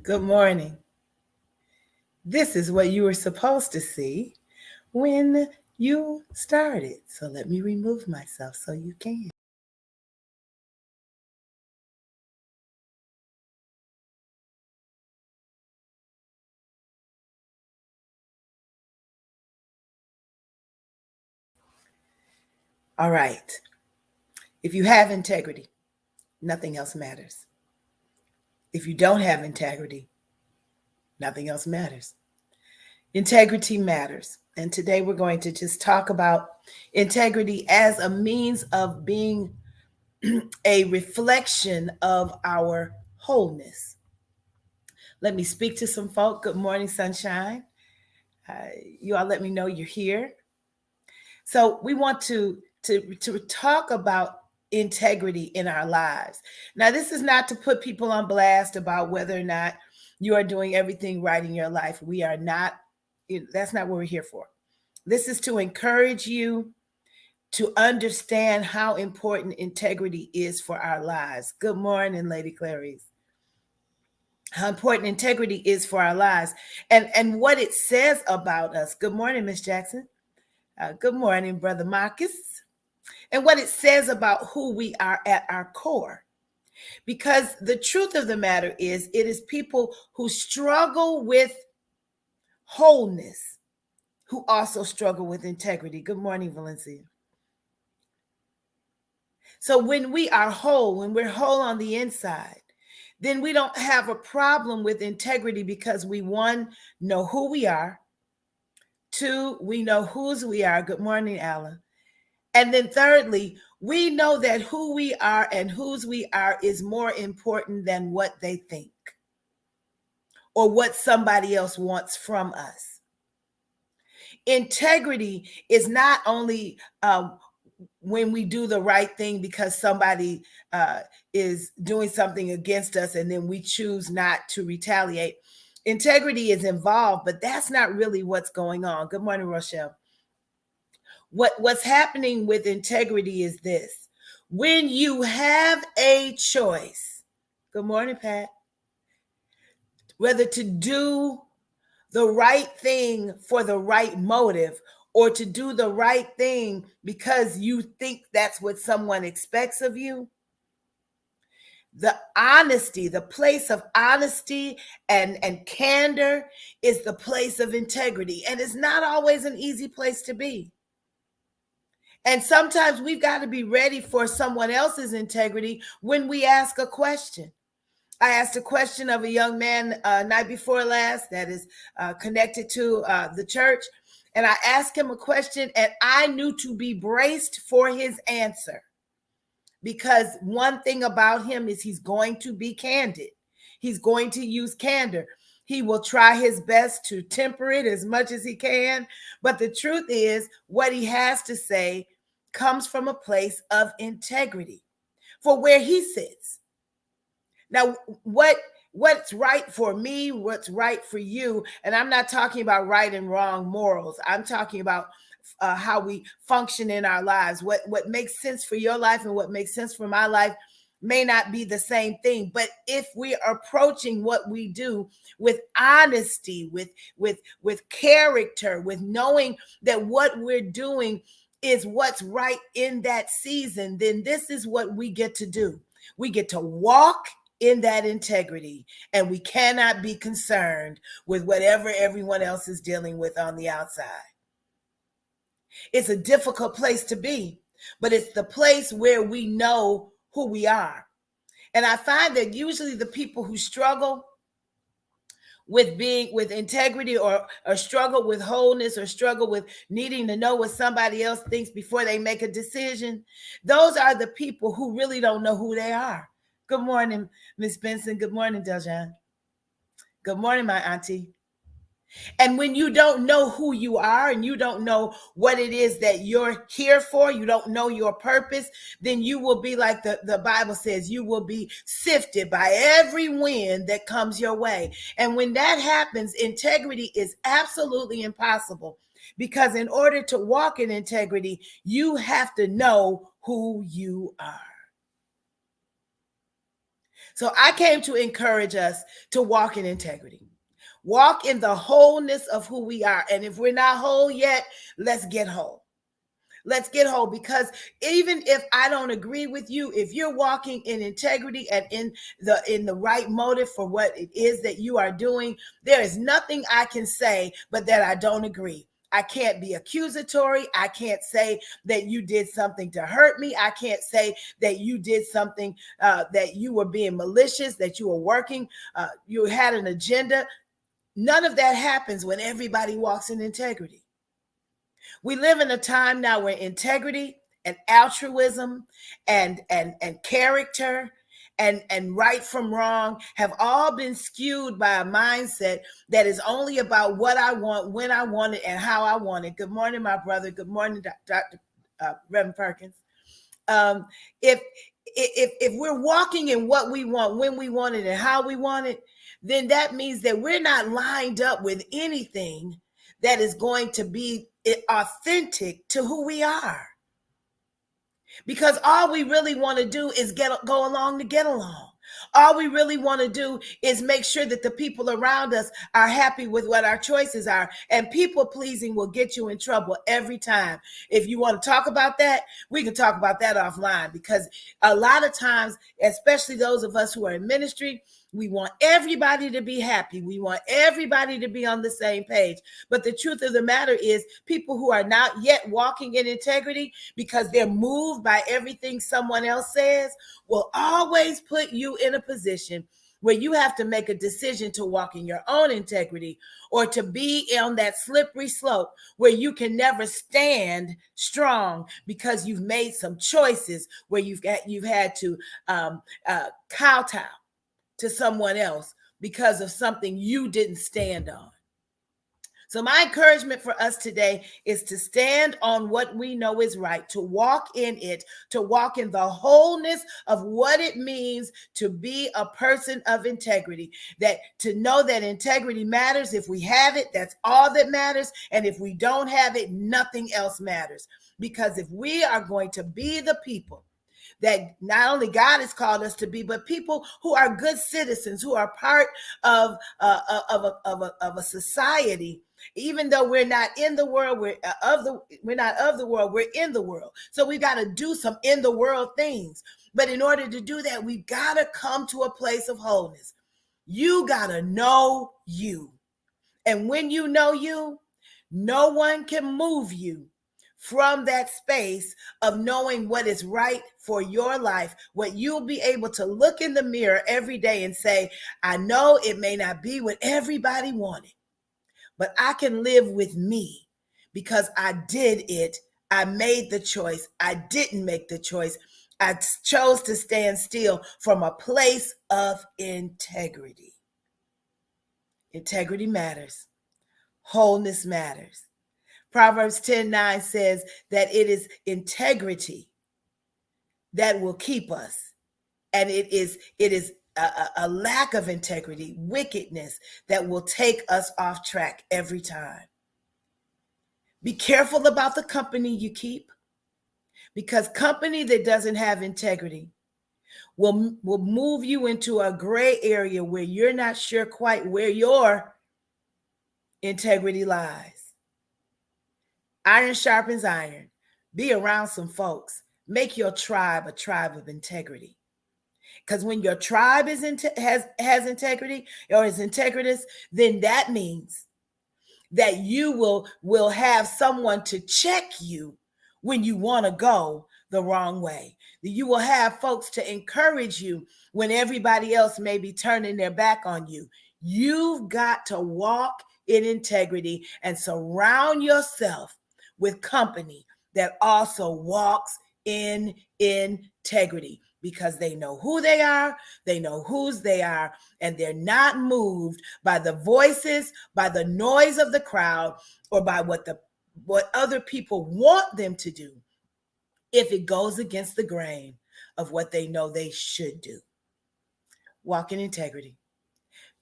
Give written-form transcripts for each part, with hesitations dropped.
Good morning. This is what you were supposed to see when you started. So let me remove myself so you can. All right. If you have integrity, nothing else matters. If you don't have integrity, nothing else matters. Integrity matters. And today we're going to just talk about integrity as a means of being a reflection of our wholeness. Let me speak to some folk. Good morning, sunshine. Uh, you all let me know you're here. So we want to talk about integrity in our lives. Now, this is not to put people on blast about whether or not you are doing everything right in your life. We are not. That's not what we're here for. This is to encourage you to understand how important integrity is for our lives. Good morning, Lady Clarice. How important integrity is for our lives and what it says about us. Good morning, Miss Jackson. Good morning, Brother Marcus. And what it says about who we are at our core. Because the truth of the matter is, it is people who struggle with wholeness who also struggle with integrity. Good morning, Valencia. So when we are whole, when we're whole on the inside, then we don't have a problem with integrity because we, one, know who we are. Two, we know whose we are. Good morning, Alan. And then thirdly, we know that who we are and whose we are is more important than what they think or what somebody else wants from us. Integrity is not only when we do the right thing because somebody is doing something against us and then we choose not to retaliate. Integrity is involved, but that's not really what's going on. Good morning, Rochelle. What's happening with integrity is this. When you have a choice, good morning, Pat, whether to do the right thing for the right motive or to do the right thing because you think that's what someone expects of you, the honesty, the place of honesty and candor is the place of integrity. And it's not always an easy place to be. And sometimes we've got to be ready for someone else's integrity when we ask a question. I asked a question of a young man night before last that is connected to the church. And I asked him a question and I knew to be braced for his answer. Because one thing about him is he's going to be candid. He's going to use candor. He will try his best to temper it as much as he can. But the truth is, what he has to say comes from a place of integrity for where he sits. Now, what's right for me, what's right for you, and I'm not talking about right and wrong morals. I'm talking about how we function in our lives. What makes sense for your life and what makes sense for my life may not be the same thing. But if we are approaching what we do with honesty, with character, with knowing that what we're doing is what's right in that season, then this is what we get to do. We get to walk in that integrity, and we cannot be concerned with whatever everyone else is dealing with on the outside. It's a difficult place to be, but it's the place where we know who we are. And I find that usually the people who struggle with being with integrity or struggle with wholeness or struggle with needing to know what somebody else thinks before they make a decision, those are the people who really don't know who they are. Good morning, Miss Benson. Good morning, Deljan. Good morning, my auntie. And when you don't know who you are and you don't know what it is that you're here for, you don't know your purpose, then you will be like the Bible says, you will be sifted by every wind that comes your way. And when that happens, integrity is absolutely impossible, because in order to walk in integrity, you have to know who you are. So I came to encourage us to walk in integrity. Walk in the wholeness of who we are. And if we're not whole yet, let's get whole. Let's get whole, because even if I don't agree with you, if you're walking in integrity and in the right motive for what it is that you are doing, there is nothing I can say but that I don't agree. I can't be accusatory. I can't say that you did something to hurt me. I can't say that you did something that you were being malicious, that you were working, you had an agenda. None of that happens when everybody walks in integrity. We live in a time now where integrity and altruism and character and right from wrong have all been skewed by a mindset that is only about what I want, when I want it, and how I want it. Good morning, my brother. Good morning, Dr. Reverend Perkins. If we're walking in what we want, when we want it, and how we want it, then that means that we're not lined up with anything that is going to be authentic to who we are. Because all we really want to do is go along to get along. All we really want to do is make sure that the people around us are happy with what our choices are. And people pleasing will get you in trouble every time. If you want to talk about that, we can talk about that offline, because a lot of times, especially those of us who are in ministry, we want everybody to be happy. We want everybody to be on the same page. But the truth of the matter is, people who are not yet walking in integrity because they're moved by everything someone else says will always put you in a position where you have to make a decision to walk in your own integrity, or to be on that slippery slope where you can never stand strong because you've made some choices where you've had to kowtow to someone else because of something you didn't stand on. So my encouragement for us today is to stand on what we know is right, to walk in it, to walk in the wholeness of what it means to be a person of integrity, that to know that integrity matters. If we have it, that's all that matters. And if we don't have it, nothing else matters. Because if we are going to be the people that not only God has called us to be, but people who are good citizens, who are part of a society. Even though we're not in the world, we're not of the world, we're in the world. So we've got to do some in the world things. But in order to do that, we've got to come to a place of wholeness. You got to know you. And when you know you, no one can move you from that space of knowing what is right for your life, what you'll be able to look in the mirror every day and say, I know it may not be what everybody wanted, but I can live with me because I did it. I made the choice. I didn't make the choice. I chose to stand still from a place of integrity. Integrity matters. Wholeness matters. Proverbs 10:9 says that it is integrity that will keep us. And it is a lack of integrity, wickedness, that will take us off track every time. Be careful about the company you keep, because company that doesn't have integrity will move you into a gray area where you're not sure quite where your integrity lies. Iron sharpens iron. Be around some folks. Make your tribe a tribe of integrity. Because when your tribe has integrity, or is integritous, then that means that you will have someone to check you when you want to go the wrong way. You will have folks to encourage you when everybody else may be turning their back on you. You've got to walk in integrity and surround yourself with company that also walks in integrity, because they know who they are, they know whose they are, and they're not moved by the voices, by the noise of the crowd, or by what other people want them to do if it goes against the grain of what they know they should do. Walk in integrity.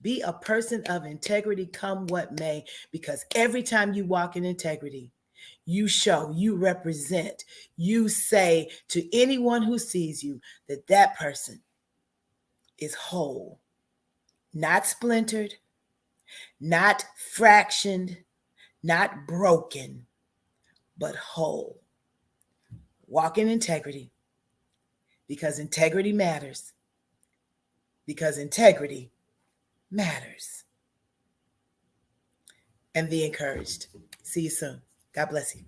Be a person of integrity, come what may, because every time you walk in integrity, you show, you represent, you say to anyone who sees you that that person is whole, not splintered, not fractioned, not broken, but whole. Walk in integrity, because integrity matters. Because integrity matters. And be encouraged. See you soon. God bless you.